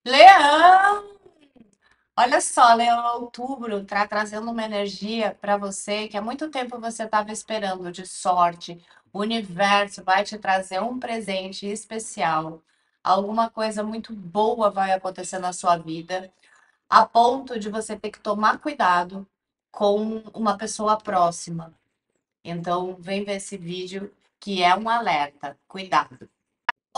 Leão! Olha só, Leão, outubro tá trazendo uma energia para você que há muito tempo você estava esperando de sorte. O universo vai te trazer um presente especial. Alguma coisa muito boa vai acontecer na sua vida, a ponto de você ter que tomar cuidado com uma pessoa próxima. Então, vem ver esse vídeo que é um alerta. Cuidado.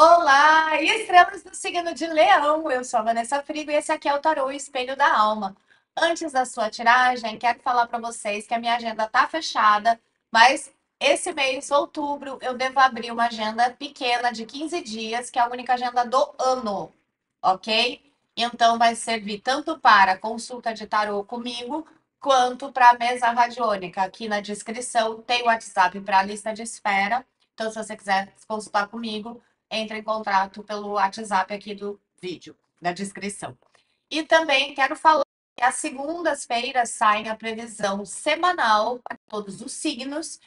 Olá, estrelas do signo de Leão. Eu sou a Vanessa Frigo e esse aqui é o Tarô Espelho da Alma. Antes da sua tiragem, quero falar para vocês que a minha agenda está fechada, mas esse mês, outubro, eu devo abrir uma agenda pequena de 15 dias, que é a única agenda do ano, ok? Então vai servir tanto para consulta de tarô comigo, quanto para a mesa radiônica. Aqui na descrição tem o WhatsApp para a lista de espera. Então, se você quiser consultar comigo, entre em contato pelo WhatsApp aqui do vídeo, na descrição. E também quero falar que às segundas-feiras sai a previsão semanal para todos os signos,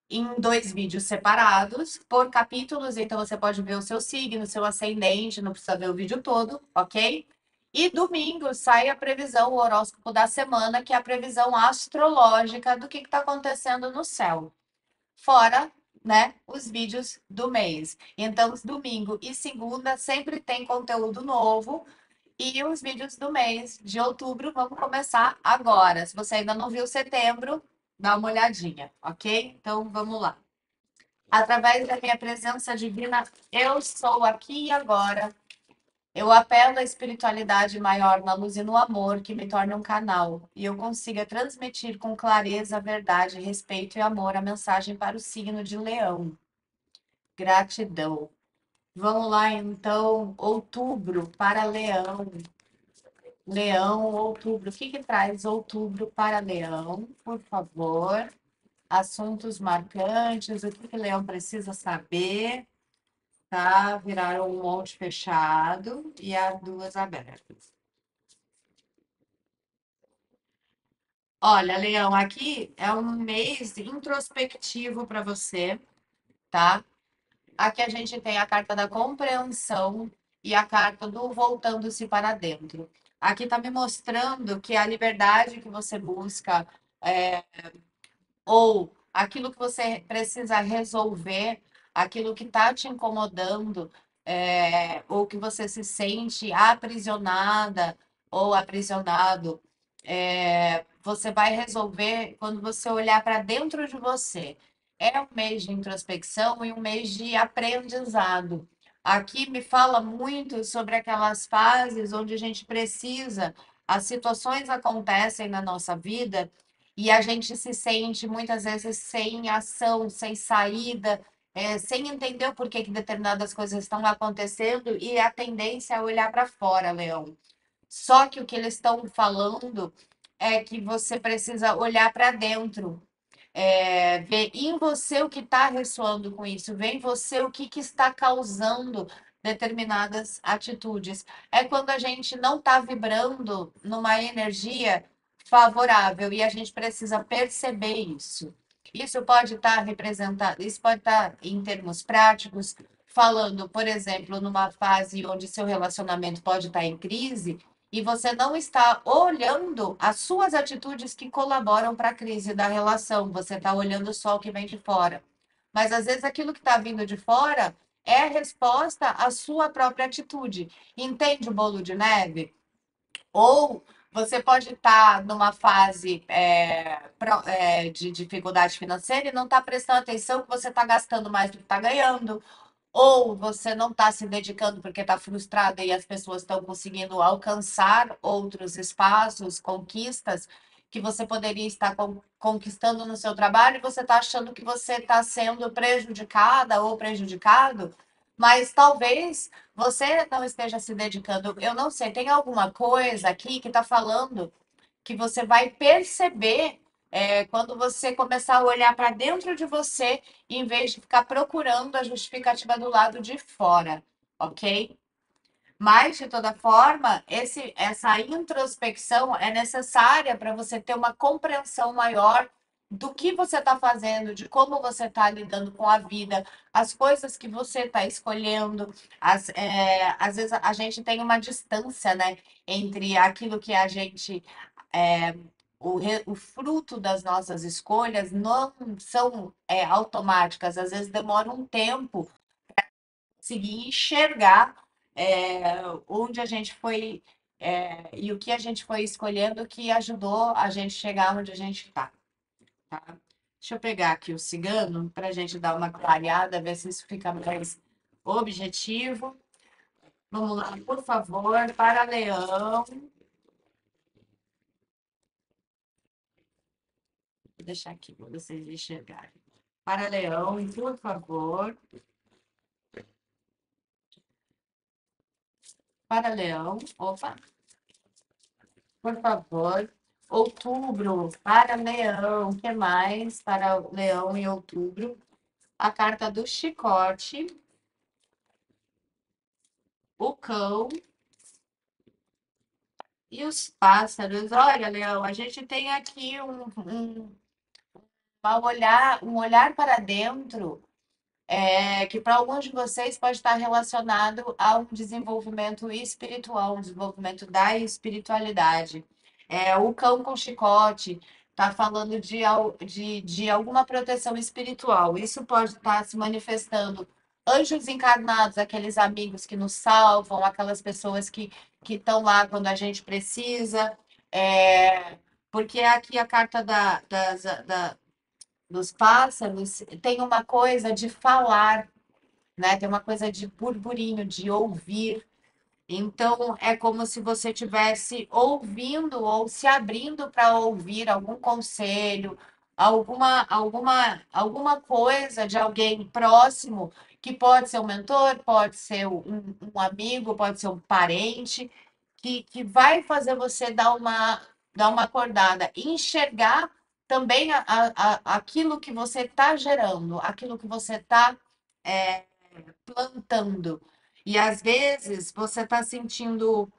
em dois vídeos separados, por capítulos. Então você pode ver o seu signo, seu ascendente, não precisa ver o vídeo todo, ok? E domingo sai a previsão, o horóscopo da semana, que é a previsão astrológica do que está acontecendo no céu. Fora, né, os vídeos do mês. Então, domingo e segunda sempre tem conteúdo novo. E os vídeos do mês de outubro vamos começar agora. Se você ainda não viu setembro, dá uma olhadinha, ok? Então, vamos lá. Através da minha presença divina, eu sou aqui e agora. Eu apelo à espiritualidade maior na luz e no amor que me torne um canal e eu consiga transmitir com clareza a verdade, respeito e amor a mensagem para o signo de Leão. Gratidão. Vamos lá, então, outubro para Leão. Leão, outubro. O que que traz outubro para Leão, por favor? Assuntos marcantes, o que que Leão precisa saber? Tá? Viraram um monte fechado e há duas abertas. Olha, Leão, aqui é um mês introspectivo para você, tá? Aqui a gente tem a carta da compreensão e a carta do voltando-se para dentro. Aqui está me mostrando que a liberdade que você busca, é, ou aquilo que você precisa resolver, aquilo que está te incomodando, ou que você se sente aprisionada ou aprisionado, você vai resolver quando você olhar para dentro de você. É um mês de introspecção e um mês de aprendizado. Aqui me fala muito sobre aquelas fases onde a gente precisa, as situações acontecem na nossa vida e a gente se sente muitas vezes sem ação, sem saída, sem entender o porquê que determinadas coisas estão acontecendo e a tendência é olhar para fora, Leão. Só que o que eles estão falando é que você precisa olhar para dentro, ver em você o que está ressoando com isso, ver em você o que, que está causando determinadas atitudes. É quando a gente não está vibrando numa energia favorável e a gente precisa perceber isso. Isso pode estar representado, isso pode estar em termos práticos, falando, por exemplo, numa fase onde seu relacionamento pode estar em crise e você não está olhando as suas atitudes que colaboram para a crise da relação, você está olhando só o que vem de fora. Mas às vezes aquilo que está vindo de fora é a resposta à sua própria atitude. Entende o bolo de neve? Ou você pode estar numa fase de dificuldade financeira e não está prestando atenção que você está gastando mais do que está ganhando, ou você não está se dedicando porque está frustrada e as pessoas estão conseguindo alcançar outros espaços, conquistas que você poderia estar conquistando no seu trabalho e você está achando que você está sendo prejudicada ou prejudicado, mas talvez você não esteja se dedicando. Eu não sei, tem alguma coisa aqui que está falando que você vai perceber quando você começar a olhar para dentro de você, em vez de ficar procurando a justificativa do lado de fora, ok? Mas, de toda forma, essa introspecção é necessária para você ter uma compreensão maior do que você está fazendo, de como você está lidando com a vida, as coisas que você está escolhendo. Às vezes a gente tem uma distância, né, entre aquilo que a gente. é, o fruto das nossas escolhas não são automáticas, às vezes demora um tempo conseguir enxergar onde a gente foi e o que a gente foi escolhendo que ajudou a gente chegar onde a gente está. Tá? Deixa eu pegar aqui o cigano para a gente dar uma clareada, ver se isso fica mais objetivo. Vamos lá, por favor, para Leão. Vou deixar aqui para vocês enxergarem. Para Leão, por favor. Para Leão. Opa, por favor. Outubro, para Leão. O que mais para o Leão em outubro? A carta do chicote, o cão e os pássaros. Olha, Leão, a gente tem aqui um olhar para dentro, que para alguns de vocês pode estar relacionado ao desenvolvimento espiritual, um desenvolvimento da espiritualidade. O cão com chicote está falando de alguma proteção espiritual. Isso pode estar se manifestando anjos encarnados, aqueles amigos que nos salvam, aquelas pessoas que estão lá quando a gente precisa. Porque aqui a carta dos pássaros tem uma coisa de falar, né? Tem uma coisa de burburinho, de ouvir. Então, é como se você estivesse ouvindo ou se abrindo para ouvir algum conselho, alguma coisa de alguém próximo, que pode ser um mentor, pode ser um amigo, pode ser um parente, que vai fazer você dar uma acordada, e enxergar também aquilo que você está gerando, aquilo que você está plantando. E às vezes você está sentindo,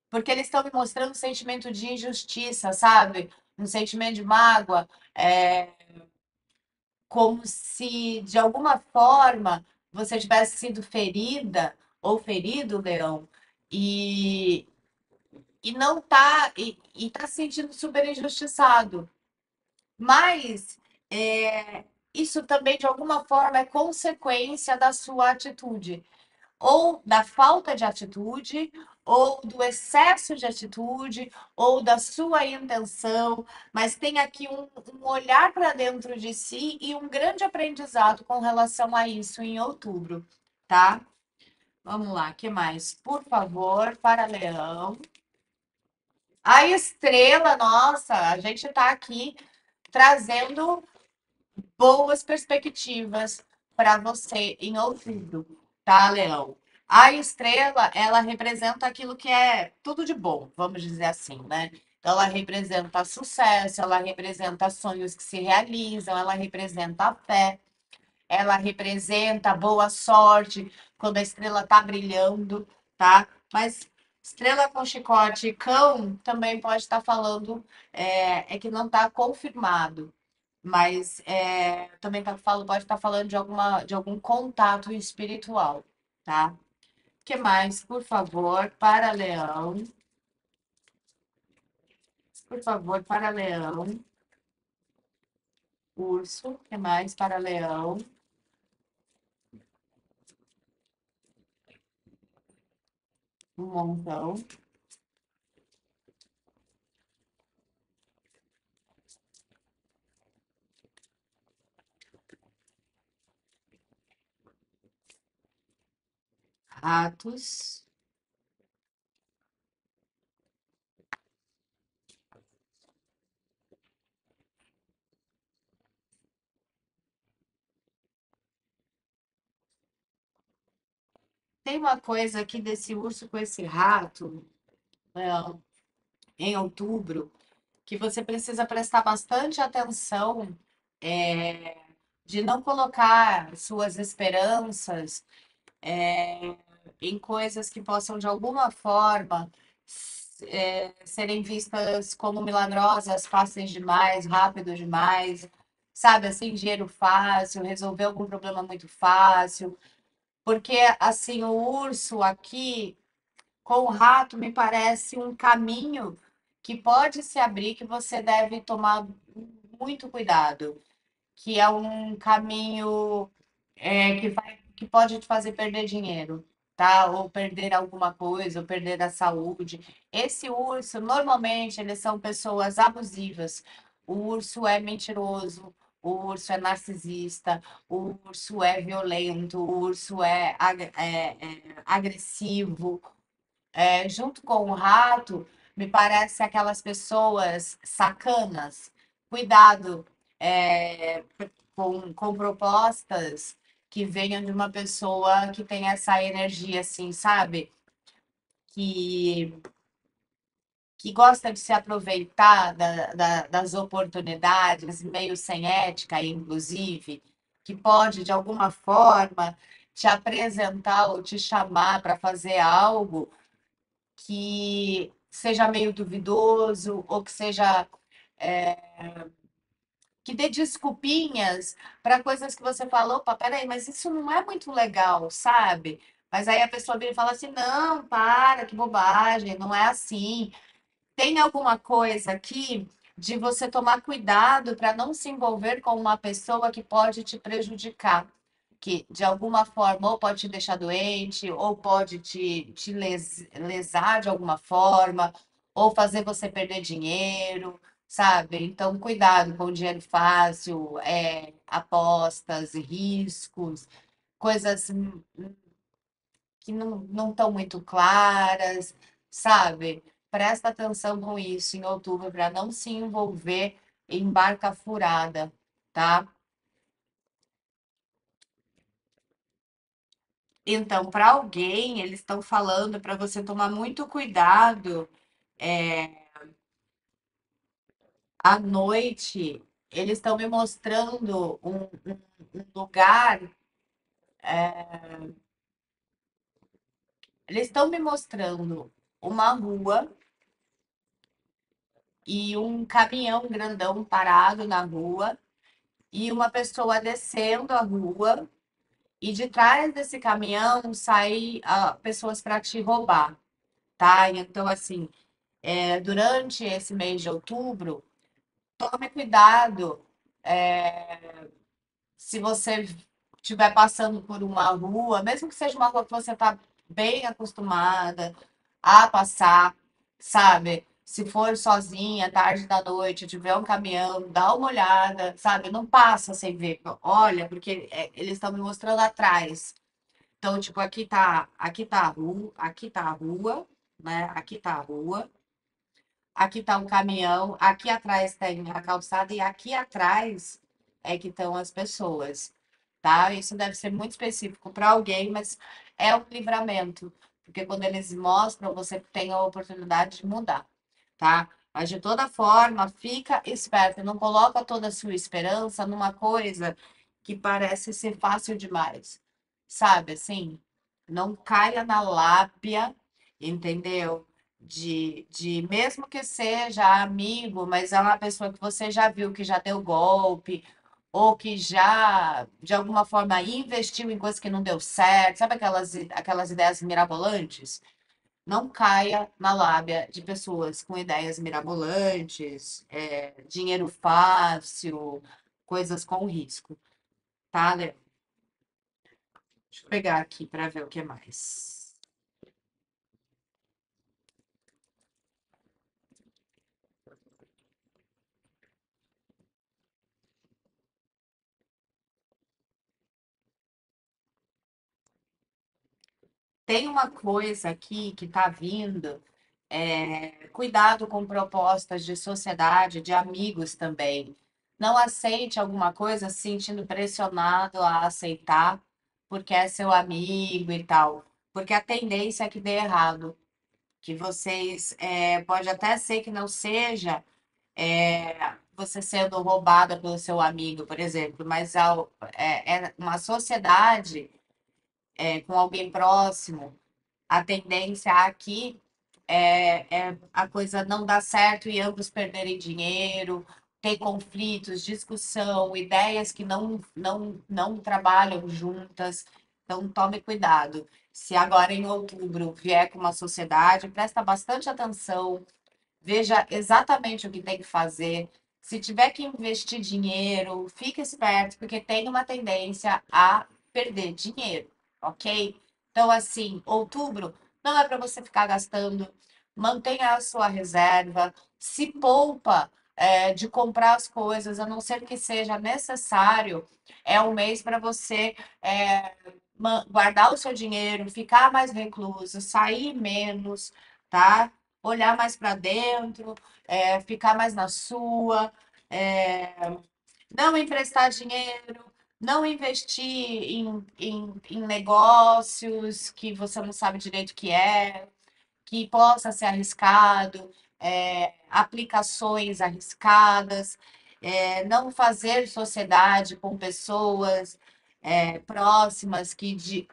porque eles estão me mostrando um sentimento de injustiça, sabe? Um sentimento de mágoa, como se de alguma forma você tivesse sido ferida ou ferido, Leão, e, e não tá e tá se sentindo super injustiçado. Mas isso também de alguma forma é consequência da sua atitude, ou da falta de atitude, ou do excesso de atitude, ou da sua intenção, mas tem aqui um olhar para dentro de si e um grande aprendizado com relação a isso em outubro, tá? Vamos lá, que mais? Por favor, para Leão. A estrela, nossa, a gente está aqui trazendo boas perspectivas para você em outubro, tá, Leão? A estrela, ela representa aquilo que é tudo de bom, vamos dizer assim, né? Então, ela representa sucesso, ela representa sonhos que se realizam, ela representa a fé, ela representa boa sorte quando a estrela tá brilhando, tá? Mas estrela com chicote e cão também pode estar falando, que não está confirmado, mas também pode estar falando de algum contato espiritual, tá? O que mais, por favor, para Leão? Por favor, para Leão. Urso. O que mais para Leão? Um montão. Ratos. Tem uma coisa aqui desse urso com esse rato, Leão, em outubro, que você precisa prestar bastante atenção, de não colocar suas esperanças em coisas que possam, de alguma forma, serem vistas como milagrosas, fáceis demais, rápido demais, sabe? Assim, dinheiro fácil, resolver algum problema muito fácil. Porque, assim, o urso aqui com o rato me parece um caminho que pode se abrir, que você deve tomar muito cuidado, que é um caminho que pode te fazer perder dinheiro, tá? Ou perder alguma coisa, ou perder a saúde. Esse urso, normalmente, eles são pessoas abusivas. O urso é mentiroso, o urso é narcisista, o urso é violento, o urso é agressivo. Junto com o rato, me parece aquelas pessoas sacanas. Cuidado, com propostas que venham de uma pessoa que tem essa energia, assim, sabe? Que, que gosta de se aproveitar das oportunidades, meio sem ética, inclusive, que pode, de alguma forma, te apresentar ou te chamar para fazer algo que seja meio duvidoso ou que seja que dê desculpinhas para coisas que você falou, opa, peraí, mas isso não é muito legal, sabe? Mas aí a pessoa vem e fala assim, não, para, que bobagem, não é assim. Tem alguma coisa aqui de você tomar cuidado para não se envolver com uma pessoa que pode te prejudicar, que de alguma forma ou pode te deixar doente, ou pode lesar de alguma forma, ou fazer você perder dinheiro, sabe? Então, cuidado com o dinheiro fácil, apostas, riscos, coisas que não estão muito claras, sabe? Presta atenção com isso em outubro para não se envolver em barca furada, tá? Então, para alguém, eles estão falando para você tomar muito cuidado à noite. Eles estão me mostrando um lugar, eles estão me mostrando uma rua e um caminhão grandão parado na rua e uma pessoa descendo a rua. E de trás desse caminhão saem pessoas para te roubar, tá? Então, assim, durante esse mês de outubro, tome cuidado se você estiver passando por uma rua, mesmo que seja uma rua que você está bem acostumada a passar, sabe? Se for sozinha, tarde da noite, tiver um caminhão, dá uma olhada, sabe? Não passa sem ver. Olha, porque eles estão me mostrando atrás. Então, tipo, aqui tá a rua, aqui tá a rua, né? Aqui tá a rua, aqui tá um caminhão, aqui atrás tem a calçada e aqui atrás é que estão as pessoas, tá? Isso deve ser muito específico para alguém, mas é um livramento, porque quando eles mostram, você tem a oportunidade de mudar, tá? Mas de toda forma, fica esperto, não coloca toda a sua esperança numa coisa que parece ser fácil demais, sabe? Assim, não caia na lábia, entendeu? De mesmo que seja amigo, mas é uma pessoa que você já viu que já deu golpe, ou que já, de alguma forma, investiu em coisas que não deu certo, sabe aquelas ideias mirabolantes? Não caia na lábia de pessoas com ideias mirabolantes, dinheiro fácil, coisas com risco, tá, Lê? Deixa eu pegar aqui para ver o que mais. Tem uma coisa aqui que está vindo. Cuidado com propostas de sociedade, de amigos também. Não aceite alguma coisa se sentindo pressionado a aceitar, porque é seu amigo e tal. Porque a tendência é que dê errado. Que vocês, pode até ser que não seja você sendo roubada pelo seu amigo, por exemplo, mas é uma sociedade com alguém próximo. A tendência aqui a coisa não dar certo e ambos perderem dinheiro, ter conflitos, discussão, ideias que não trabalham juntas. Então, tome cuidado. Se agora em outubro vier com uma sociedade, presta bastante atenção, veja exatamente o que tem que fazer. Se tiver que investir dinheiro, fique esperto, porque tem uma tendência a perder dinheiro, ok? Então, assim, outubro não é para você ficar gastando, mantenha a sua reserva, se poupa, de comprar as coisas, a não ser que seja necessário. É um mês para você guardar o seu dinheiro, ficar mais recluso, sair menos, tá? Olhar mais para dentro, ficar mais na sua, é, não emprestar dinheiro, não investir em negócios que você não sabe direito o que é, que possa ser arriscado, aplicações arriscadas, não fazer sociedade com pessoas próximas que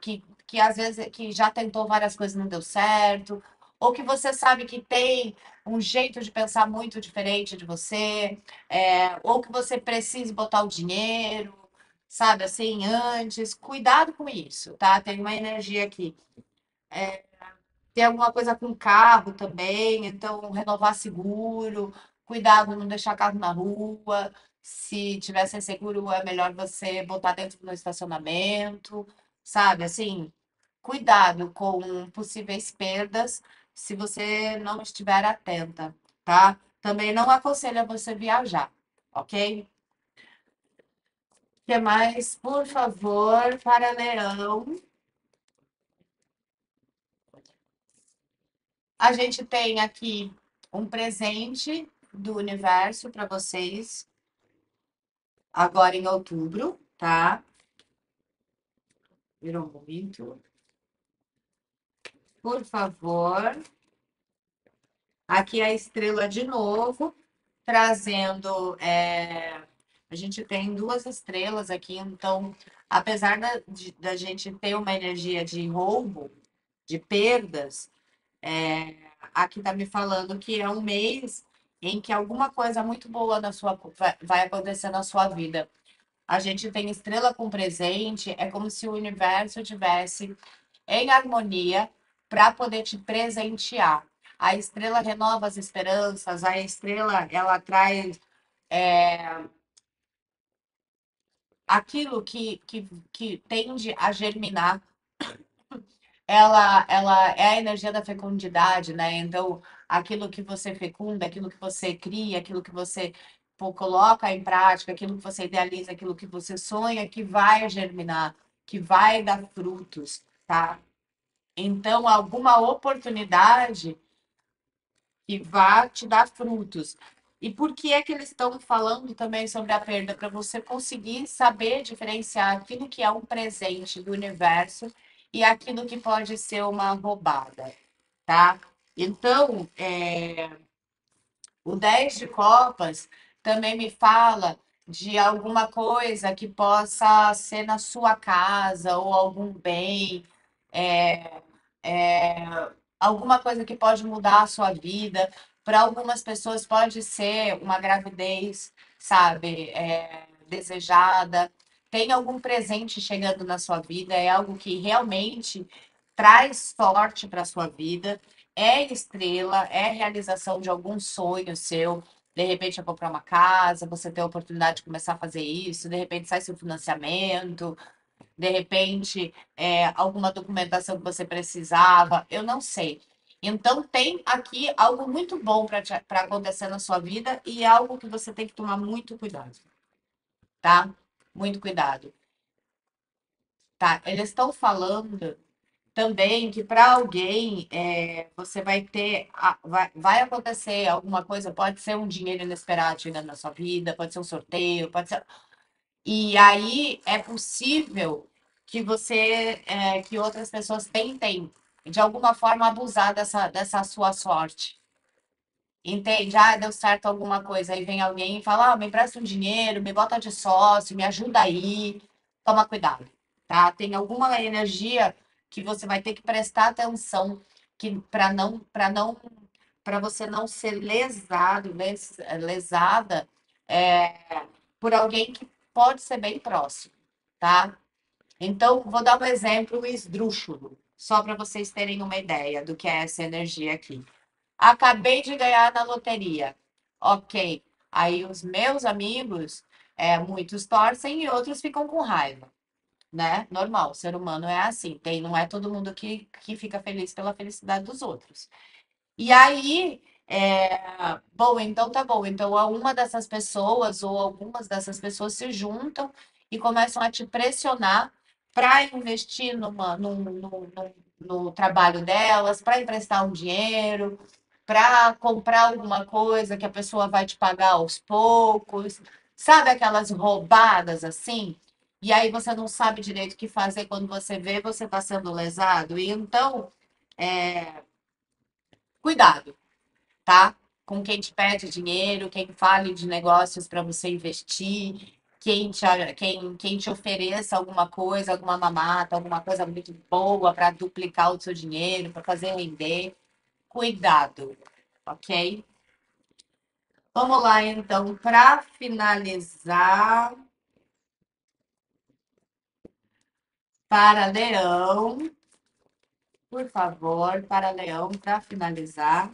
às vezes que já tentou várias coisas e não deu certo, ou que você sabe que tem um jeito de pensar muito diferente de você, ou que você precise botar o dinheiro, sabe, assim, antes. Cuidado com isso, tá? Tem uma energia aqui. Tem alguma coisa com carro também, então renovar seguro, cuidado, não deixar carro na rua. Se tiver sem seguro, é melhor você botar dentro do estacionamento, sabe? Assim, cuidado com possíveis perdas se você não estiver atenta, tá? Também não aconselho você viajar, ok? O que mais, por favor, para Leão? A gente tem aqui um presente do universo para vocês, agora em outubro, tá? Virou muito. Por favor. Aqui é a estrela de novo, trazendo. A gente tem duas estrelas aqui, então, apesar da gente ter uma energia de roubo, de perdas, aqui tá me falando que é um mês em que alguma coisa muito boa vai acontecer na sua vida. A gente tem estrela com presente, é como se o universo tivesse em harmonia para poder te presentear. A estrela renova as esperanças, a estrela ela traz aquilo que tende a germinar. Ela é a energia da fecundidade, né? Então, aquilo que você fecunda, aquilo que você cria, aquilo que você coloca em prática, aquilo que você idealiza, aquilo que você sonha, que vai germinar, que vai dar frutos, tá? Então, alguma oportunidade que vá te dar frutos. E por que é que eles estão falando também sobre a perda? Para você conseguir saber diferenciar aquilo que é um presente do universo e aquilo que pode ser uma roubada, tá? Então, o 10 de copas também me fala de alguma coisa que possa ser na sua casa ou algum bem, é, é, alguma coisa que pode mudar a sua vida. Para algumas pessoas pode ser uma gravidez, sabe, desejada. Tem algum presente chegando na sua vida, é algo que realmente traz sorte para a sua vida, é estrela, é realização de algum sonho seu. De repente, é comprar uma casa, você ter a oportunidade de começar a fazer isso, de repente sai seu financiamento, de repente, alguma documentação que você precisava, eu não sei. Então, tem aqui algo muito bom para acontecer na sua vida e é algo que você tem que tomar muito cuidado, tá? Muito cuidado, tá? Eles estão falando também que para alguém você vai ter, vai acontecer alguma coisa, pode ser um dinheiro inesperado chegando na sua vida, pode ser um sorteio, pode ser. E aí é possível que que outras pessoas tentem, de alguma forma, abusar dessa sua sorte. Entende? Ah, deu certo alguma coisa. Aí vem alguém e fala: me empresta um dinheiro, me bota de sócio, me ajuda aí. Toma cuidado, tá? Tem alguma energia que você vai ter que prestar atenção que para não para você não ser lesada é, por alguém que pode ser bem próximo, tá? Então, vou dar um exemplo esdrúxulo, só para vocês terem uma ideia do que é essa energia aqui. Acabei de ganhar na loteria. Ok. Aí os meus amigos, muitos torcem e outros ficam com raiva, né? Normal, o ser humano é assim. Não é todo mundo que fica feliz pela felicidade dos outros. E aí, bom, então tá bom. Então, uma dessas pessoas ou algumas dessas pessoas se juntam e começam a te pressionar para investir no trabalho delas, para emprestar um dinheiro, para comprar alguma coisa que a pessoa vai te pagar aos poucos. Sabe aquelas roubadas assim? E aí você não sabe direito o que fazer quando você vê, você está sendo lesado. E então, cuidado, tá? Com quem te pede dinheiro, quem fale de negócios para você investir, quem te ofereça alguma coisa, alguma mamata, alguma coisa muito boa para duplicar o seu dinheiro, para fazer render. Cuidado, ok? Vamos lá, então, para finalizar, para Leão, por favor, para Leão, para finalizar,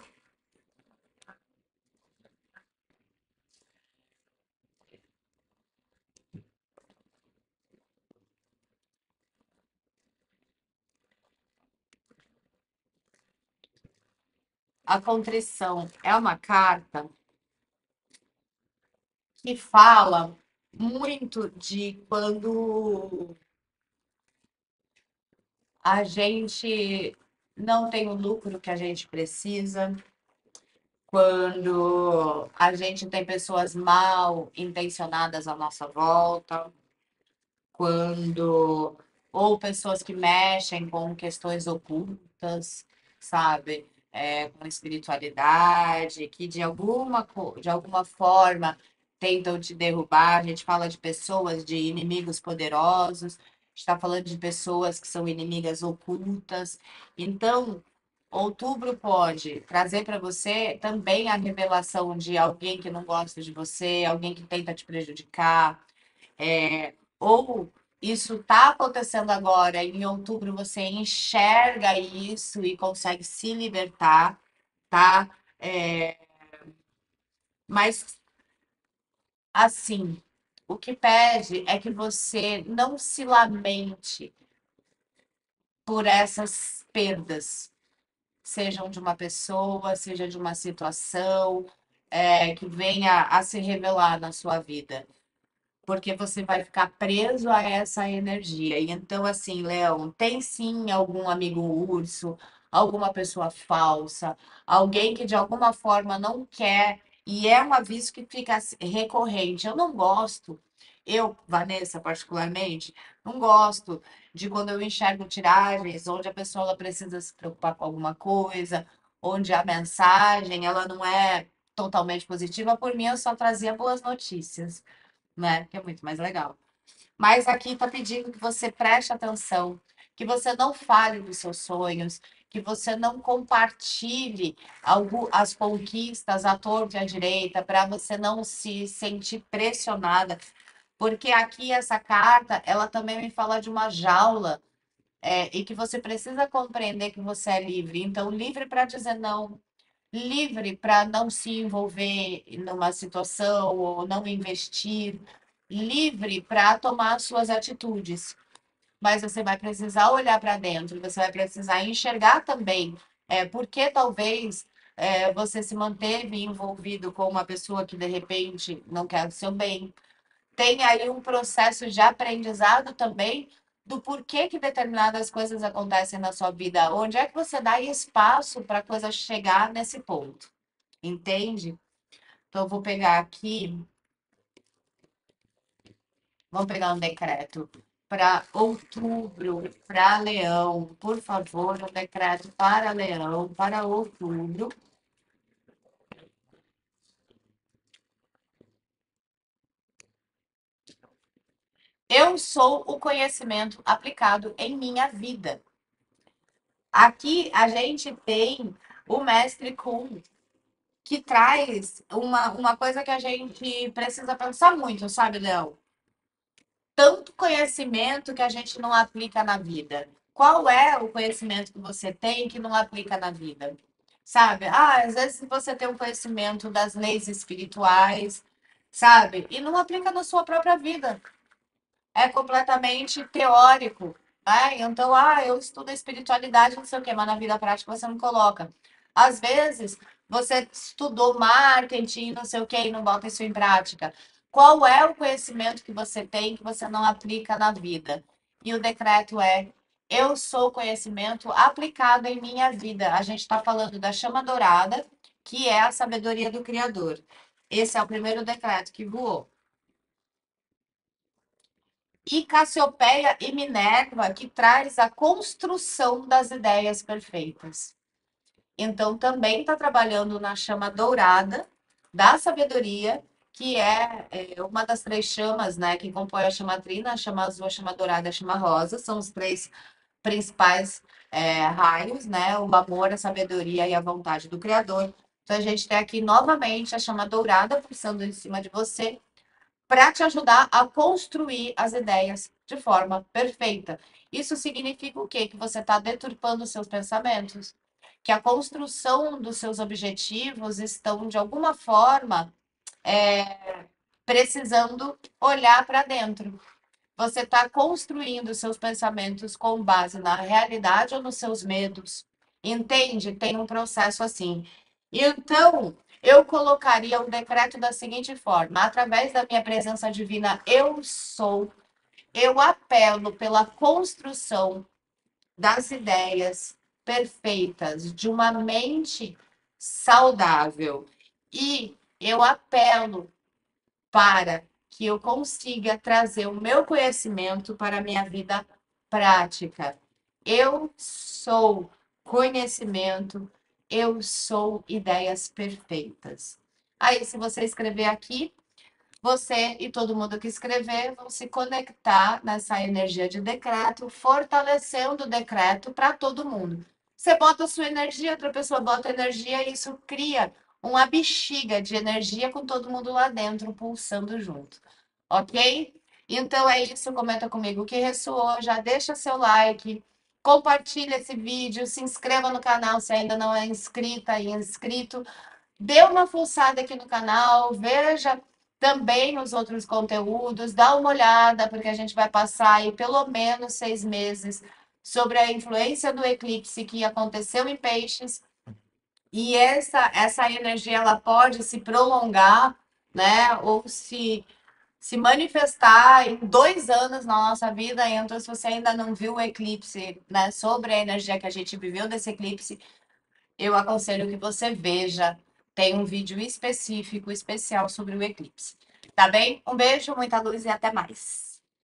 a contrição é uma carta que fala muito de quando a gente não tem o lucro que a gente precisa, quando a gente tem pessoas mal intencionadas à nossa volta, quando ou pessoas que mexem com questões ocultas, sabe? Com espiritualidade, que de alguma forma tentam te derrubar. A gente fala de pessoas, de inimigos poderosos, está falando de pessoas que são inimigas ocultas. Então, outubro pode trazer para você também a revelação de alguém que não gosta de você, alguém que tenta te prejudicar, ou isso está acontecendo agora, em outubro você enxerga isso e consegue se libertar, tá? É, mas, assim, o que pede é que você não se lamente por essas perdas, sejam de uma pessoa, seja de uma situação, que venha a se revelar na sua vida. Porque você vai ficar preso a essa energia. E então, assim, Leão, tem sim algum amigo urso, alguma pessoa falsa, alguém que de alguma forma não quer, e é um aviso que fica recorrente. Eu não gosto, eu, Vanessa, particularmente, não gosto de quando eu enxergo tiragens onde a pessoa ela precisa se preocupar com alguma coisa, onde a mensagem ela não é totalmente positiva. Por mim, eu só trazia boas notícias, né? Que é muito mais legal. Mas aqui está pedindo que você preste atenção, que você não fale dos seus sonhos, que você não compartilhe as conquistas à torta e à direita, para você não se sentir pressionada, porque aqui essa carta, ela também me fala de uma jaula, e que você precisa compreender que você é livre. Então, livre para dizer não, livre para não se envolver numa situação ou não investir, livre para tomar suas atitudes. Mas você vai precisar olhar para dentro, você vai precisar enxergar também por que talvez você se manteve envolvido com uma pessoa que de repente não quer o seu bem. Tem aí um processo de aprendizado também do porquê que determinadas coisas acontecem na sua vida. Onde é que você dá espaço para a coisa chegar nesse ponto? Entende? Então, eu vou pegar aqui, vamos pegar um decreto para outubro, para Leão, por favor, um decreto para Leão, para outubro. Eu sou o conhecimento aplicado em minha vida. Aqui a gente tem o mestre Kun. que traz uma coisa que a gente precisa pensar muito, sabe, Léo? Tanto conhecimento que a gente não aplica na vida. Qual é o conhecimento que você tem que não aplica na vida? Sabe? Ah, às vezes você tem um conhecimento das leis espirituais, sabe? E não aplica na sua própria vida, é completamente teórico, né? Então, eu estudo a espiritualidade, não sei o quê, mas na vida prática você não coloca. Às vezes, você estudou marketing, não sei o quê, e não bota isso em prática. Qual é o conhecimento que você tem que você não aplica na vida? E o decreto é: eu sou conhecimento aplicado em minha vida. A gente está falando da chama dourada, que é a sabedoria do Criador. Esse é o primeiro decreto que voou. E Cassiopeia e Minerva, que traz a construção das ideias perfeitas. Então, também está trabalhando na chama dourada da sabedoria, que é uma das três chamas, né, que compõe a chama trina, a chama azul, a chama dourada e a chama rosa, são os três principais raios, né, o amor, a sabedoria e a vontade do Criador. Então, a gente tem aqui novamente a chama dourada pulsando em cima de você, para te ajudar a construir as ideias de forma perfeita. Isso significa o quê? Que você está deturpando os seus pensamentos, que a construção dos seus objetivos estão, de alguma forma, precisando olhar para dentro. Você está construindo seus pensamentos com base na realidade ou nos seus medos? Entende? Tem um processo assim. Então, eu colocaria o decreto da seguinte forma: através da minha presença divina, eu sou, eu apelo pela construção das ideias perfeitas de uma mente saudável. E eu apelo para que eu consiga trazer o meu conhecimento para a minha vida prática. Eu sou conhecimento, eu sou ideias perfeitas. Aí, se você escrever aqui, você e todo mundo que escrever vão se conectar nessa energia de decreto, fortalecendo o decreto para todo mundo. Você bota a sua energia, outra pessoa bota energia, e isso cria uma bexiga de energia com todo mundo lá dentro pulsando junto. Ok? Então é isso, comenta comigo o que ressoou, já deixa seu like, compartilha esse vídeo, se inscreva no canal se ainda não é inscrita e inscrito. Dê uma fuçada aqui no canal, veja também os outros conteúdos, dá uma olhada, porque a gente vai passar aí pelo menos 6 meses sobre a influência do eclipse que aconteceu em Peixes. E essa energia ela pode se prolongar, né? Ou se manifestar em 2 anos na nossa vida. Então, se você ainda não viu o eclipse, né, sobre a energia que a gente viveu desse eclipse, eu aconselho que você veja. Tem um vídeo específico, especial sobre o eclipse. Tá bem? Um beijo, muita luz e até mais.